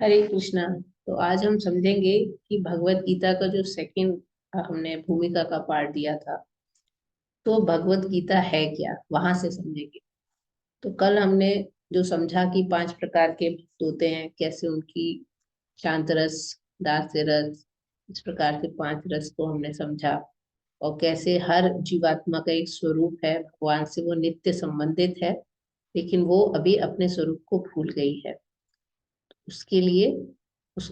हरे कृष्णा। तो आज हम समझेंगे कि भगवत गीता का जो सेकंड हमने भूमिका का पार्ट दिया था, तो भगवत गीता है क्या, वहां से समझेंगे। तो कल हमने जो समझा कि 5 प्रकार के भक्त होते हैं, कैसे उनकी शांत रस, दास्य रस, इस प्रकार के 5 रस को हमने समझा। और कैसे हर जीवात्मा का एक स्वरूप है, भगवान से वो नित्य संबंधित है, लेकिन वो अभी अपने स्वरूप को भूल गई है। उसके लिए उस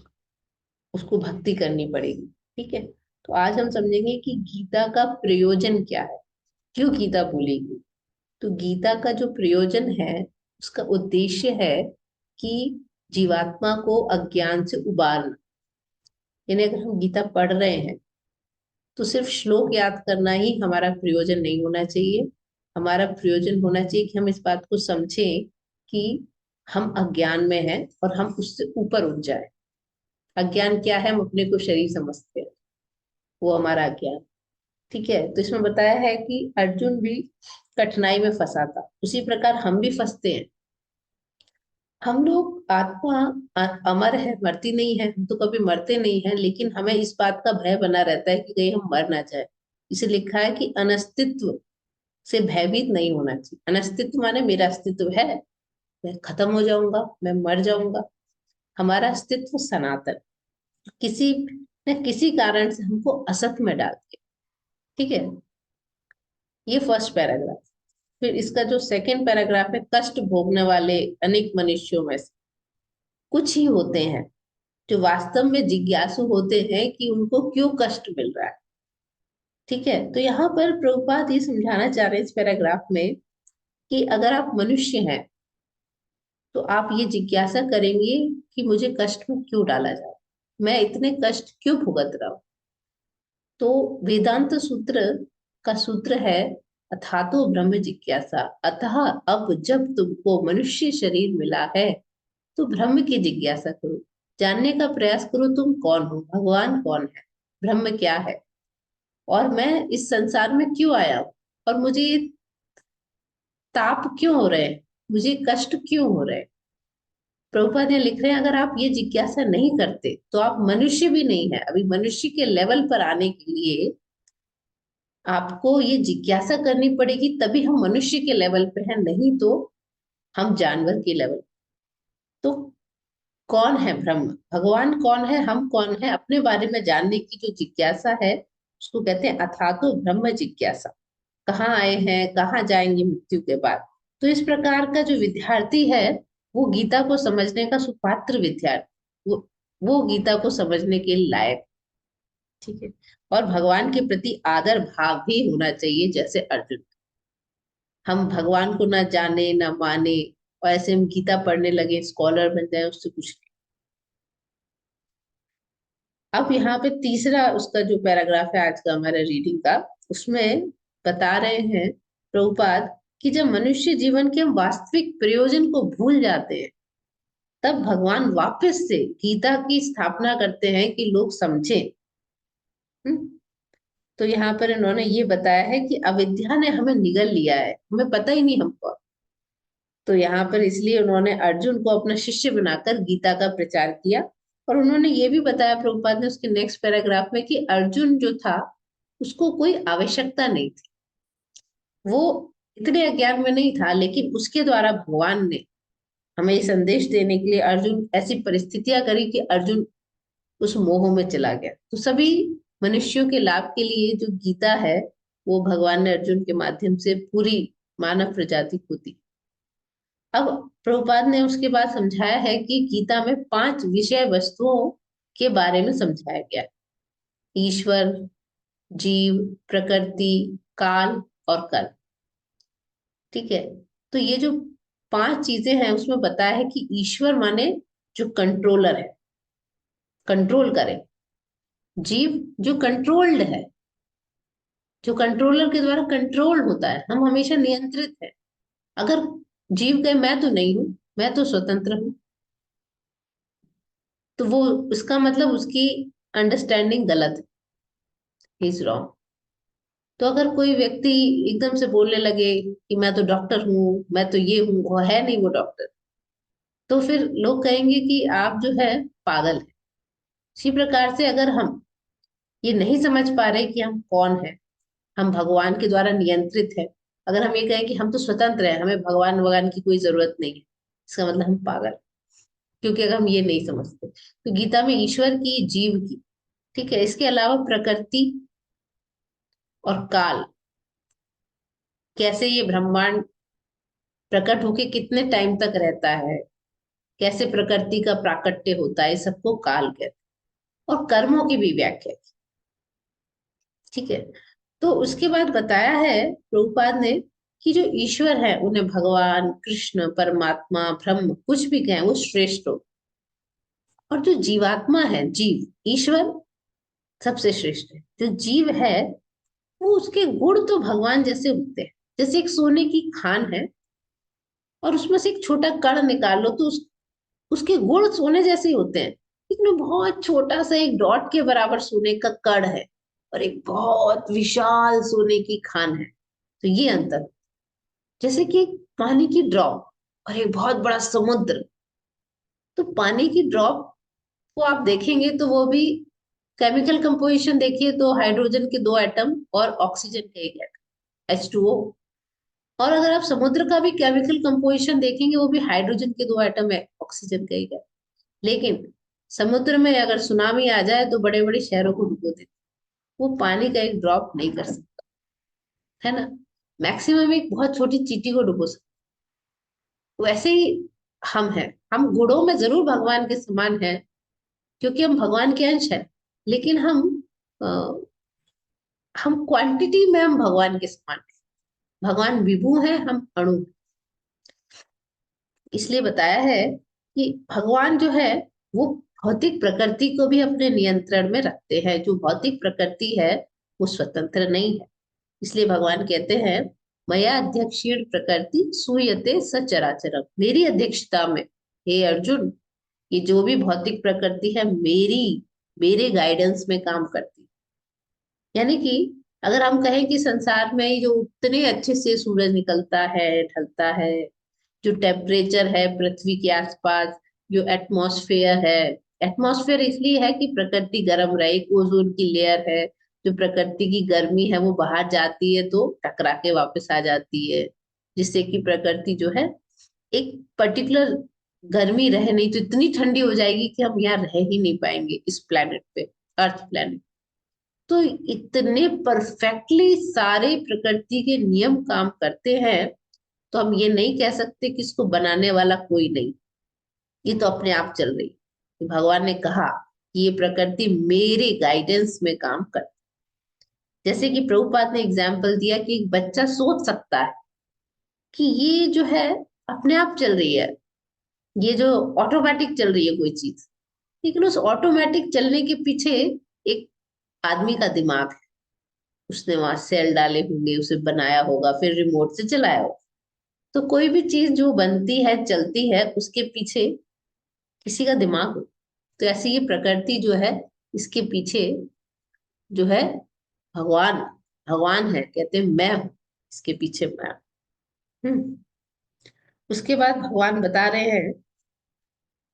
उसको भक्ति करनी पड़ेगी। ठीक है। तो आज हम समझेंगे कि गीता का प्रयोजन क्या है, क्यों गीता बोली गई। तो गीता का जो प्रयोजन है, उसका उद्देश्य है कि जीवात्मा को अज्ञान से उबारना। यानी अगर हम गीता पढ़ रहे हैं तो सिर्फ श्लोक याद करना ही हमारा प्रयोजन नहीं होना चाहिए। हमारा प्रयोजन होना चाहिए कि हम इस बात को समझें कि हम अज्ञान में हैं और हम उससे ऊपर उठ जाए। अज्ञान क्या है? हम अपने को शरीर समझते हैं, वो हमारा अज्ञान। ठीक है। तो इसमें बताया है कि अर्जुन भी कठिनाई में फंसा था, उसी प्रकार हम भी फंसते हैं। हम लोग आत्मा अमर है, मरती नहीं है, हम तो कभी मरते नहीं है, लेकिन हमें इस बात का भय बना रहता है कि कहीं हम मर ना जाए। इसे लिखा है कि अनस्तित्व से भयभीत नहीं होना चाहिए। अनस्तित्व माने मेरा अस्तित्व है, मैं खत्म हो जाऊंगा, मैं मर जाऊंगा। हमारा अस्तित्व सनातन, किसी न किसी कारण से हमको असत में डाल के। ठीक है। ये फर्स्ट पैराग्राफ। फिर इसका जो सेकंड पैराग्राफ है, कष्ट भोगने वाले अनेक मनुष्यों में से कुछ ही होते हैं जो वास्तव में जिज्ञासु होते हैं कि उनको क्यों कष्ट मिल रहा है। ठीक है। तो यहाँ पर प्रभुपाद ये समझाना चाह रहे हैं इस पैराग्राफ में कि अगर आप मनुष्य हैं तो आप ये जिज्ञासा करेंगे कि मुझे कष्ट में क्यों डाला जाए, मैं इतने कष्ट क्यों भुगत रहा हूँ। तो वेदांत सूत्र का सूत्र है, अथातो ब्रह्म जिज्ञासा। अतः अब जब तुमको मनुष्य शरीर मिला है तो ब्रह्म की जिज्ञासा करो, जानने का प्रयास करो तुम कौन हो, भगवान कौन है, ब्रह्म क्या है, और मैं इस संसार में क्यों आया हूँ, और मुझे ये ताप क्यों हो रहे हैं, मुझे कष्ट क्यों हो रहे हैं। प्रभुपाद ने लिख रहे हैं, अगर आप ये जिज्ञासा नहीं करते तो आप मनुष्य भी नहीं है। अभी मनुष्य के लेवल पर आने के लिए आपको ये जिज्ञासा करनी पड़ेगी, तभी हम मनुष्य के लेवल पे हैं, नहीं तो हम जानवर के लेवल। तो कौन है ब्रह्म, भगवान कौन है, हम कौन है, अपने बारे में जानने की जो जिज्ञासा है, उसको कहते हैं अथातो ब्रह्म जिज्ञासा। कहाँ आए हैं, कहाँ जाएंगे मृत्यु के बाद। तो इस प्रकार का जो विद्यार्थी है, वो गीता को समझने का सुपात्र विद्यार्थी, वो गीता को समझने के लायक। ठीक है। और भगवान के प्रति आदर भाव भी होना चाहिए, जैसे अर्जुन। हम भगवान को ना जाने ना माने और ऐसे हम गीता पढ़ने लगे, स्कॉलर बन जाए, उससे कुछ नहीं। अब यहाँ पे तीसरा उसका जो पैराग्राफ है आज का हमारे रीडिंग का, उसमें बता रहे हैं प्रभुपाद कि जब मनुष्य जीवन के हम वास्तविक प्रयोजन को भूल जाते हैं, तब भगवान वापस से गीता की स्थापना करते हैं कि लोग समझें। हम्म? तो यहाँ पर इन्होंने ये बताया है कि अविद्या ने हमें निगल लिया है, हमें पता ही नहीं हमको। तो यहाँ पर इसलिए उन्होंने अर्जुन को अपना शिष्य बनाकर गीता का प्रचार किया। और उन्होंने ये भी बताया प्रभुपाद ने उसके नेक्स्ट पैराग्राफ में कि अर्जुन जो था, उसको कोई आवश्यकता नहीं थी, वो इतने अज्ञान में नहीं था, लेकिन उसके द्वारा भगवान ने हमें ये संदेश देने के लिए अर्जुन ऐसी परिस्थितियां करी कि अर्जुन उस मोह में चला गया। तो सभी मनुष्यों के लाभ के लिए जो गीता है, वो भगवान ने अर्जुन के माध्यम से पूरी मानव प्रजाति को दी। अब प्रभुपाद ने उसके बाद समझाया है कि गीता में 5 विषय वस्तुओं के बारे में समझाया गया है। ईश्वर, जीव, प्रकृति, काल और कर्म। ठीक है। तो ये जो 5 चीजें हैं, उसमें बताया है कि ईश्वर माने जो कंट्रोलर है, कंट्रोल करे। जीव जो कंट्रोल्ड है, जो कंट्रोलर के द्वारा कंट्रोल होता है, हम हमेशा नियंत्रित है। अगर जीव कहे मैं तो नहीं हूं, मैं तो स्वतंत्र हूं, तो वो उसका मतलब उसकी अंडरस्टैंडिंग गलत है, इज रॉन्ग। तो अगर कोई व्यक्ति एकदम से बोलने लगे कि मैं तो डॉक्टर हूँ, मैं तो ये हूँ, वो है नहीं वो डॉक्टर। तो फिर लोग कहेंगे कि आप जो है पागल है। इसी प्रकार से अगर हम ये नहीं समझ पा रहे कि हम कौन है, हम भगवान के द्वारा नियंत्रित है, अगर हम ये कहें कि हम तो स्वतंत्र हैं, हमें भगवान भगवान की कोई जरूरत नहीं है, इसका मतलब हम पागल। क्योंकि अगर हम ये नहीं समझते तो गीता में ईश्वर की, जीव की, ठीक है, इसके अलावा प्रकृति और काल, कैसे ये ब्रह्मांड प्रकट होके कितने टाइम तक रहता है, कैसे प्रकृति का प्राकट्य होता है, इस सबको काल कहते हैं। और कर्मों की भी व्याख्या की, ठीक है। तो उसके बाद बताया है प्रभुपाद ने कि जो ईश्वर है उन्हें भगवान, कृष्ण, परमात्मा, ब्रह्म कुछ भी कहें, वो श्रेष्ठ हो। और जो जीवात्मा है, जीव, ईश्वर सबसे श्रेष्ठ है। जो जीव है वो, उसके गुण तो भगवान जैसे होते हैं। जैसे एक सोने की खान है और उसमें से एक छोटा कण निकाल लो तो उसके गुण सोने जैसे ही होते हैं, लेकिन वो बहुत छोटा सा एक डॉट के बराबर सोने का कण है और एक बहुत विशाल सोने की खान है। तो ये अंतर, जैसे कि एक पानी की ड्रॉप और एक बहुत बड़ा समुद्र। तो पानी की ड्रॉप को आप देखेंगे तो वो भी केमिकल कंपोजिशन देखिए तो हाइड्रोजन के दो एटम और ऑक्सीजन का एक एटम, H2O। और अगर आप समुद्र का भी केमिकल कंपोजिशन देखेंगे, वो भी हाइड्रोजन के दो एटम है, ऑक्सीजन का एक है। लेकिन समुद्र में अगर सुनामी आ जाए तो बड़े बड़े शहरों को डुबो देते, वो पानी का एक ड्रॉप नहीं कर सकता, है ना। मैक्सिमम एक बहुत छोटी चींटी को डुबो सकता। वैसे ही हम हैं, हम गुणों में जरूर भगवान के समान हैं, क्योंकि हम भगवान के अंश हैं। लेकिन अ, हम क्वांटिटी में हम भगवान के समान हैं। भगवान विभु है, हम अणु हैं। इसलिए बताया है कि भगवान जो है वो भौतिक प्रकृति को भी अपने नियंत्रण में रखते हैं। जो भौतिक प्रकृति है वो स्वतंत्र नहीं है। इसलिए भगवान कहते हैं, मया अध्यक्षीण प्रकृति सूयते सचराचरम। मेरी अध्यक्षता में, हे अर्जुन, ये जो भी भौतिक प्रकृति है मेरी, मेरे गाइडेंस में काम करती है। यानी कि अगर हम कहें कि संसार में जो उतने अच्छे से सूरज निकलता है, ढलता है, जो टेम्परेचर है पृथ्वी के आसपास, जो एटमॉस्फेयर है, एटमॉस्फेयर इसलिए है कि प्रकृति गर्म रहे, एक ओजोन की लेयर है, जो प्रकृति की गर्मी है वो बाहर जाती है तो टकरा के वापस आ जाती है, जिससे कि प्रकृति जो है एक पर्टिकुलर गर्मी रहे, नहीं तो इतनी ठंडी हो जाएगी कि हम यहाँ रह ही नहीं पाएंगे इस प्लेनेट पे, अर्थ प्लेनेट। तो इतने परफेक्टली सारे प्रकृति के नियम काम करते हैं, तो हम ये नहीं कह सकते कि इसको बनाने वाला कोई नहीं, ये तो अपने आप चल रही है। भगवान ने कहा कि ये प्रकृति मेरे गाइडेंस में काम कर। जैसे कि प्रभुपाद ने एग्जाम्पल दिया कि एक बच्चा सोच सकता है कि ये जो है अपने आप चल रही है, ये जो ऑटोमेटिक चल रही है कोई चीज, लेकिन उस ऑटोमेटिक चलने के पीछे एक आदमी का दिमाग है। उसने वहां सेल डाले होंगे, उसे बनाया होगा, फिर रिमोट से चलाया होगा। तो कोई भी चीज जो बनती है, चलती है, उसके पीछे किसी का दिमाग हो। तो ऐसे ये प्रकृति जो है, इसके पीछे जो है भगवान, भगवान है, कहते हैं मैं हूं, इसके पीछे मैं हूं। उसके बाद भगवान बता रहे हैं,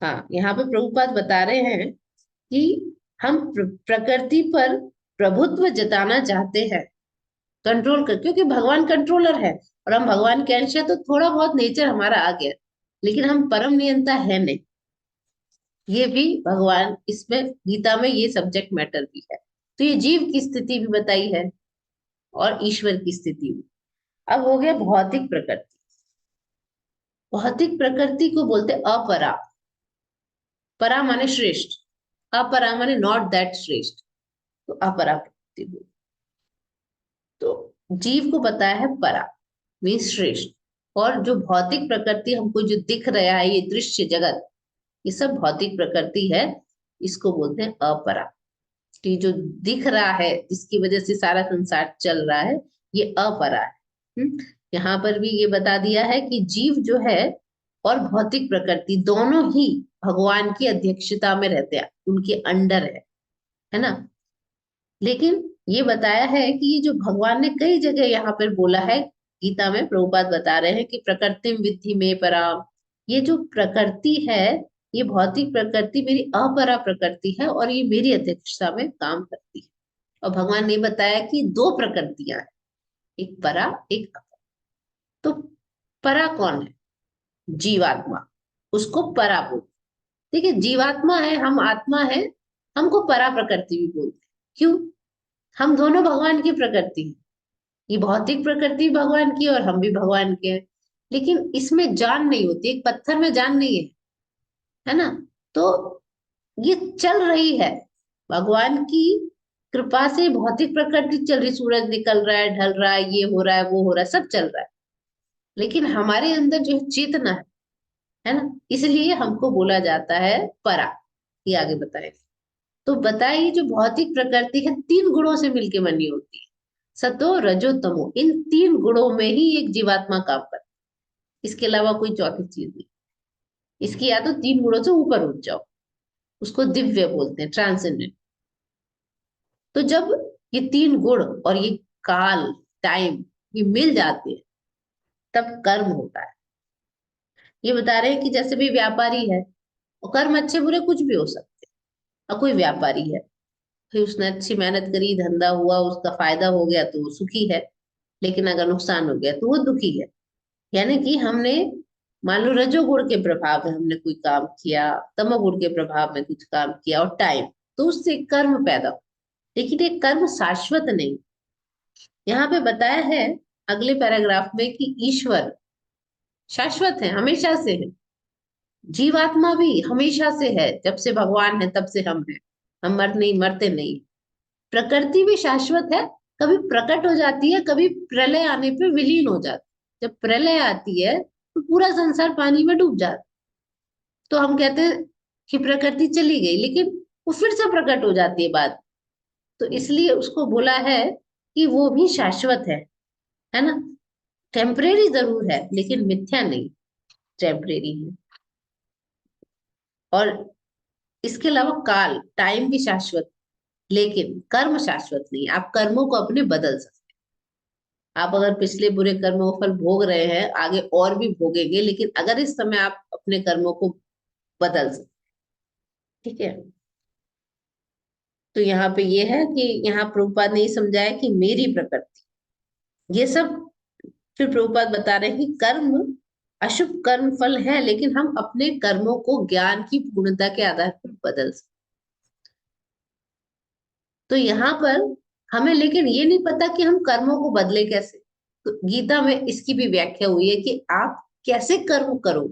हाँ, यहाँ पे प्रभुपाद बता रहे हैं कि हम प्रकृति पर प्रभुत्व जताना चाहते हैं, कंट्रोल कर, क्योंकि भगवान कंट्रोलर है और हम भगवान के अंश है, तो थोड़ा बहुत नेचर हमारा आ गया, लेकिन हम परम नियंता है नहीं। ये भी भगवान, इसमें गीता में ये सब्जेक्ट मैटर भी है। तो ये जीव की स्थिति भी बताई है और ईश्वर की स्थिति भी। अब हो गया भौतिक प्रकृति। भौतिक प्रकृति को बोलते अपरा। परा माने श्रेष्ठ, अपरा माने नॉट दैट श्रेष्ठ, तो अपरा प्रकृति बोलते। तो जीव को बताया है परा, मीन श्रेष्ठ। और जो भौतिक प्रकृति हमको जो दिख रहा है, ये दृश्य जगत, ये सब भौतिक प्रकृति है, इसको बोलते हैं अपरा। कि जो दिख रहा है, जिसकी वजह से सारा संसार चल रहा है, ये अपरा है। यहाँ पर भी ये बता दिया है कि जीव जो है और भौतिक प्रकृति दोनों ही भगवान की अध्यक्षता में रहते हैं, उनके अंडर है ना। लेकिन ये बताया है कि ये जो भगवान ने कई जगह यहाँ पर बोला है, गीता में प्रभुपाद बता रहे हैं कि प्रकृतिम विद्धि में पराम, ये जो प्रकृति है, ये भौतिक प्रकृति मेरी अपरा प्रकृति है और ये मेरी अध्यक्षता में काम करती है। और भगवान ने बताया कि दो प्रकृतियां हैं, एक परा एक अपरा। तो परा कौन है? जीवात्मा, उसको परा बोलते। देखिए, जीवात्मा है, हम आत्मा है, हमको परा प्रकृति भी बोलते हैं। क्यों? हम दोनों भगवान की प्रकृति हैं। ये भौतिक प्रकृति भगवान की और हम भी भगवान के हैं, लेकिन इसमें जान नहीं होती, एक पत्थर में जान नहीं है ना? तो ये चल रही है, भगवान की कृपा से भौतिक प्रकृति चल रही, सूरज निकल रहा है, ढल रहा है, ये हो रहा है, वो हो रहा है, सब चल रहा है। लेकिन हमारे अंदर जो है चेतना है ना, इसलिए हमको बोला जाता है परा। ये आगे बताए। तो बताइए, जो भौतिक प्रकृति है तीन गुणों से मिलके बनी होती है, सतो रजो तमो, इन तीन गुणों में ही एक जीवात्मा काम करता है, इसके अलावा कोई चौथी चीज नहीं। इसकी या तो तीन गुणों से ऊपर उठ जाओ, उसको दिव्य बोलते हैं, ट्रांसेंडेंट। तो जब ये तीन गुण और ये काल, टाइम, ये मिल जाते हैं, तब कर्म होता है। ये बता रहे हैं कि जैसे भी व्यापारी है, और कर्म अच्छे बुरे कुछ भी हो सकते हैं। और कोई व्यापारी है, फिर उसने अच्छी मेहनत करी, धंधा हुआ, उसका फायदा हो गया तो वो सुखी है, लेकिन अगर नुकसान हो गया तो वो दुखी है। यानी कि हमने, मान लो रजोगुण के प्रभाव में हमने कोई काम किया, तमोगुण के प्रभाव में कुछ काम किया, और टाइम, तो उससे कर्म पैदा हो। लेकिन ये कर्म शाश्वत नहीं। यहाँ पे बताया है अगले पैराग्राफ में कि ईश्वर शाश्वत है, हमेशा से है। जीवात्मा भी हमेशा से है, जब से भगवान है तब से हम हैं। हम मर नहीं, मरते नहीं। प्रकृति भी शाश्वत है, कभी प्रकट हो जाती है, कभी प्रलय आने पे विलीन हो जाती है। जब प्रलय आती है तो पूरा संसार पानी में डूब जाता है। तो हम कहते हैं कि प्रकृति चली गई, लेकिन वो फिर से प्रकट हो जाती है बाद। तो इसलिए उसको बोला है कि वो भी शाश्वत है ना? टेम्परेरी जरूर है, लेकिन मिथ्या नहीं, टेम्परेरी है। और इसके अलावा काल, टाइम भी शाश्वत, लेकिन कर्म शाश्वत नहीं। आप कर्मों को अपने बदल सकते। आप अगर पिछले बुरे कर्मों का फल भोग रहे हैं, आगे और भी भोगेंगे, लेकिन अगर इस समय आप अपने कर्मों को बदल सकते। ठीक है? तो यहाँ पे ये है कि यहाँ प्रभुपाद ने ये समझाया कि मेरी प्रकृति, ये सब। फिर प्रभुपाद बता रहे हैं कि कर्म अशुभ कर्म फल है, लेकिन हम अपने कर्मों को ज्ञान की पूर्णता के आधार पर बदल सकते। तो यहाँ पर हमें लेकिन ये नहीं पता कि हम कर्मों को बदले कैसे। तो गीता में इसकी भी व्याख्या हुई है कि आप कैसे कर्म करो,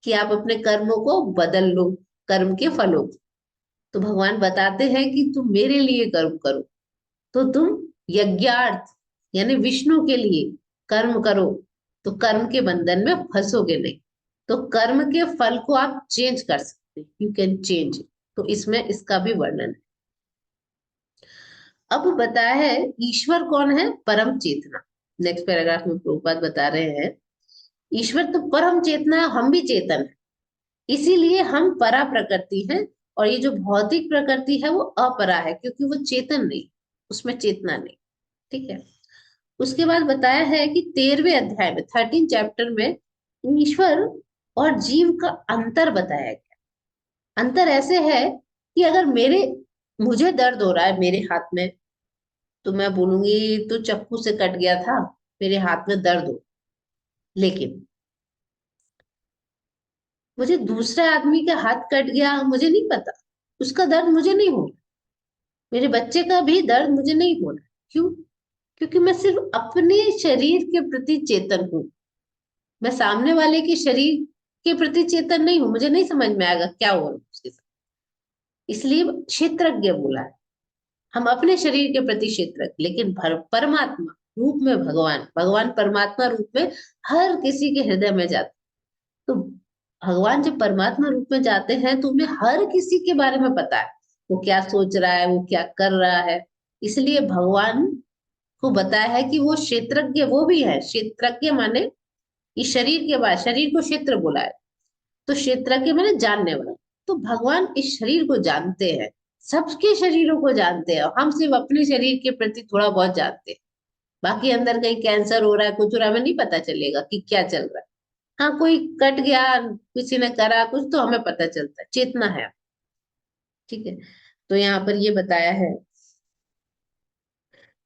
कि आप अपने कर्मों को बदल लो, कर्म के फलों को। तो भगवान बताते हैं कि तुम मेरे लिए कर्म करो, तो तुम यज्ञार्थ यानी विष्णु के लिए कर्म करो, तो कर्म के बंधन में फंसोगे नहीं। तो कर्म के फल को आप चेंज कर सकते, यू कैन चेंज। तो इसमें इसका भी वर्णन है। अब बताया है ईश्वर कौन है? परम चेतना। नेक्स्ट पैराग्राफ में प्रभुपाद बता रहे हैं, ईश्वर तो परम चेतना है, हम भी चेतन है, इसीलिए हम परा प्रकृति हैं। और ये जो भौतिक प्रकृति है वो अपरा है, क्योंकि वो चेतन नहीं, उसमें चेतना नहीं। ठीक है? उसके बाद बताया है कि 13वें अध्याय में, 13 चैप्टर में, ईश्वर और जीव का अंतर बताया गया। अंतर ऐसे है कि अगर मुझे दर्द हो रहा है मेरे हाथ में, तो मैं बोलूंगी तो चाकू से कट गया था, मेरे हाथ में दर्द हो। लेकिन मुझे दूसरे आदमी का हाथ कट गया, मुझे नहीं पता, उसका दर्द मुझे नहीं हो रहा, मेरे बच्चे का भी दर्द मुझे नहीं हो रहा। क्यों? क्योंकि मैं सिर्फ अपने शरीर के प्रति चेतन हूँ। मैं सामने वाले के शरीर के प्रति चेतन नहीं हूं, मुझे नहीं समझ में आएगा क्या हो रहा है उसके साथ। इसलिए क्षेत्रज्ञ बोला है। हम अपने शरीर के प्रति क्षेत्रज्ञ, लेकिन परमात्मा रूप में भगवान, भगवान परमात्मा रूप में हर किसी के हृदय में जाते। तो भगवान जब परमात्मा रूप में जाते हैं तो उन्हें हर किसी के बारे में पता है, वो क्या सोच रहा है, वो क्या कर रहा है। इसलिए भगवान को बताया है कि वो क्षेत्रज्ञ वो भी है। क्षेत्रज्ञ माने इस शरीर के बाद, शरीर को क्षेत्र बोला है, तो क्षेत्रज्ञ माने जानने वाला। तो भगवान इस शरीर को जानते हैं, सबके शरीरों को जानते हैं, और हम सिर्फ अपने शरीर के प्रति थोड़ा बहुत जानते हैं। बाकी अंदर कहीं कैंसर हो रहा है, कुछ हो रहा है, हमें नहीं पता चलेगा कि क्या चल रहा है। हाँ, कोई कट गया, किसी ने करा कुछ, तो हमें पता चलता है, चेतना है। ठीक है, तो यहाँ पर ये बताया है।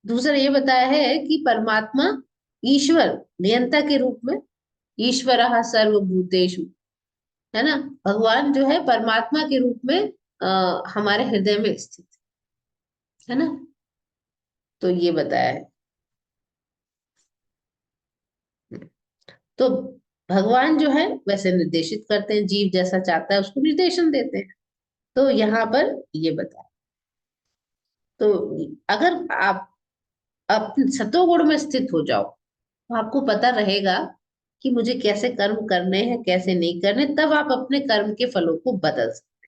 दूसरा ये बताया है कि परमात्मा ईश्वर नियंता के रूप में, ईश्वरः सर्वभूतेषु, है ना, भगवान जो है परमात्मा के रूप में हमारे हृदय में स्थित है ना। तो ये बताया है। तो भगवान जो है वैसे निर्देशित करते हैं, जीव जैसा चाहता है उसको निर्देशन देते हैं। तो यहाँ पर ये बताया। तो अगर आप सतोगुण में स्थित हो जाओ, तो आपको पता रहेगा कि मुझे कैसे कर्म करने हैं, कैसे नहीं करने, तब आप अपने कर्म के फलों को बदल सकते।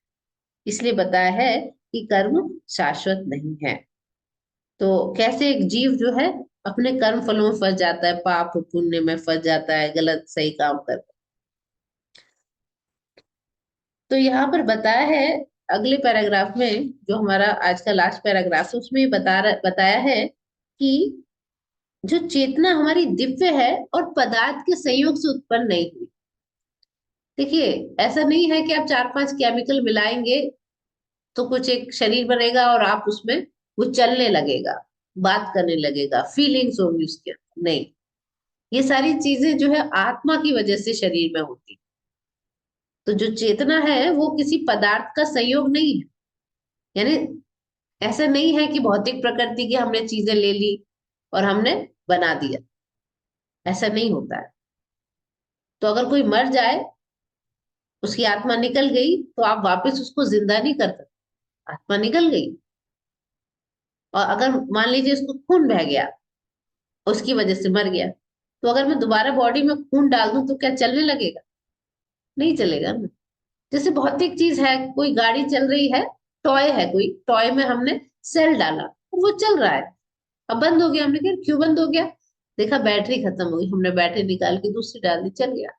इसलिए बताया है कि कर्म शाश्वत नहीं है। तो कैसे एक जीव जो है अपने कर्म फलों में फंस जाता है, पाप पुण्य में फंस जाता है, गलत सही काम कर। तो यहाँ पर बताया है अगले पैराग्राफ में, जो हमारा आज का लास्ट पैराग्राफ है, उसमें बताया है कि जो चेतना हमारी दिव्य है और पदार्थ के संयोग से उत्पन्न नहीं हुई। देखिए, ऐसा नहीं है कि आप 4-5 केमिकल मिलाएंगे तो कुछ एक शरीर बनेगा और आप उसमें वो चलने लगेगा, बात करने लगेगा, फीलिंग्स होंगी उसके अंदर। नहीं, ये सारी चीजें जो है आत्मा की वजह से शरीर में होती। तो जो चेतना है वो किसी पदार्थ का संयोग नहीं है। यानी ऐसा नहीं है कि भौतिक प्रकृति की हमने चीजें ले ली और हमने बना दिया, ऐसा नहीं होता है। तो अगर कोई मर जाए, उसकी आत्मा निकल गई, तो आप वापस उसको जिंदा नहीं कर सकते, आत्मा निकल गई। और अगर मान लीजिए उसको खून बह गया, उसकी वजह से मर गया, तो अगर मैं दोबारा बॉडी में खून डाल दूं तो क्या चलने लगेगा? नहीं चलेगा ना। जैसे भौतिक चीज है, कोई गाड़ी चल रही है, टॉय है, कोई टॉय में हमने सेल डाला और वो चल रहा है। अब बंद हो गया, हमने कहा क्यों बंद हो गया? देखा बैटरी खत्म हो गई, हमने बैटरी निकाल के दूसरी डाल दी, चल गया।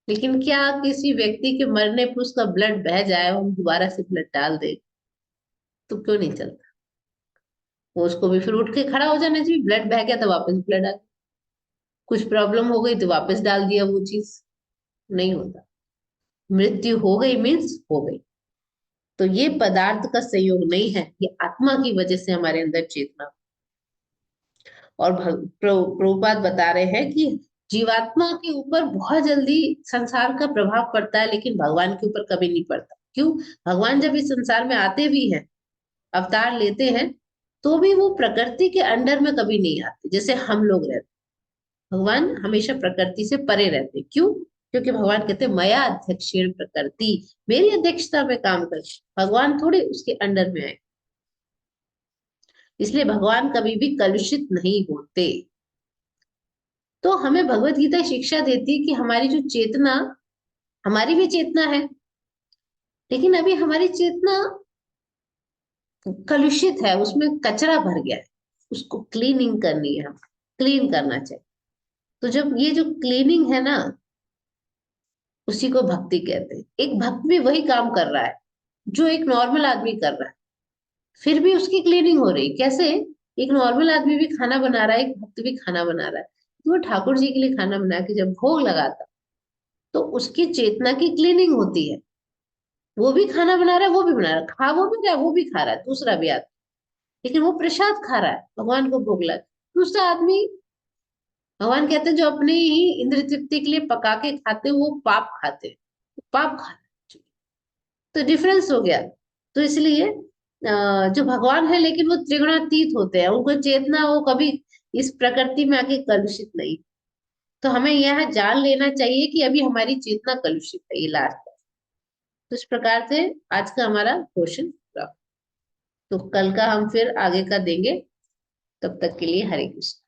लेकिन क्या किसी व्यक्ति के मरने पर उसका ब्लड बह जाए और हम दोबारा से ब्लड डाल दे, तो क्यों नहीं चलता? वो उसको भी फिर उठ के खड़ा हो जाना चाहिए, ब्लड बह गया तो वापस ब्लड आ गया, कुछ प्रॉब्लम हो गई तो वापस डाल दिया वो चीज। नहीं होता। मृत्यु हो गई मीन्स हो गई। तो ये पदार्थ का संयोग नहीं है, ये आत्मा की वजह से हमारे अंदर चेतना। और प्रभुपाद बता रहे हैं कि जीवात्मा के ऊपर बहुत जल्दी संसार का प्रभाव पड़ता है, लेकिन भगवान के ऊपर कभी नहीं पड़ता। क्यों? भगवान जब इस संसार में आते भी हैं, अवतार लेते हैं, तो भी वो प्रकृति के अंडर में कभी नहीं आते जैसे हम लोग रहते। भगवान हमेशा प्रकृति से परे रहते। क्यों? क्योंकि भगवान कहते हैं मया अध्यक्षेण प्रकृति, मेरी अध्यक्षता में काम कर। भगवान थोड़े उसके अंडर में आए। इसलिए भगवान कभी भी कलुषित नहीं होते। तो हमें भगवत गीता शिक्षा देती है कि हमारी जो चेतना, हमारी भी चेतना है, लेकिन अभी हमारी चेतना कलुषित है, उसमें कचरा भर गया है, उसको क्लीनिंग करनी है, हम क्लीन करना चाहिए। तो जब ये जो क्लीनिंग है ना, उसी को भक्ति कहते हैं। एक भक्त भी वही काम कर रहा है जो एक नॉर्मल आदमी कर रहा है, फिर भी उसकी क्लीनिंग हो रही। कैसे? एक नॉर्मल आदमी भी खाना बना रहा है, एक भक्त भी खाना बना रहा है। तो वो ठाकुर जी के लिए खाना बना के जब भोग लगाता, तो उसकी चेतना की क्लीनिंग होती है। वो भी खाना बना रहा है, वो भी बना रहा है, खा वो भी रहा है, वो भी खा रहा है, दूसरा भी आदमी, लेकिन वो प्रसाद खा रहा है, भगवान को भोग लगा। दूसरा आदमी, भगवान कहते हैं जो अपने ही इंद्र तृप्ति के लिए पका के खाते हैं, वो पाप खाते हैं, वो पाप खा रहे हैं। तो डिफरेंस हो गया। तो इसलिए जो भगवान है, लेकिन वो त्रिगुणातीत होते हैं, उनको चेतना, वो कभी इस प्रकृति में आके कलुषित नहीं। तो हमें यह जान लेना चाहिए कि अभी हमारी चेतना कलुषित है, ये लास्ट है। तो इस प्रकार से आज का हमारा क्वेश्चन पूरा। तो कल का हम फिर आगे का देंगे। तब तक के लिए हरे कृष्ण।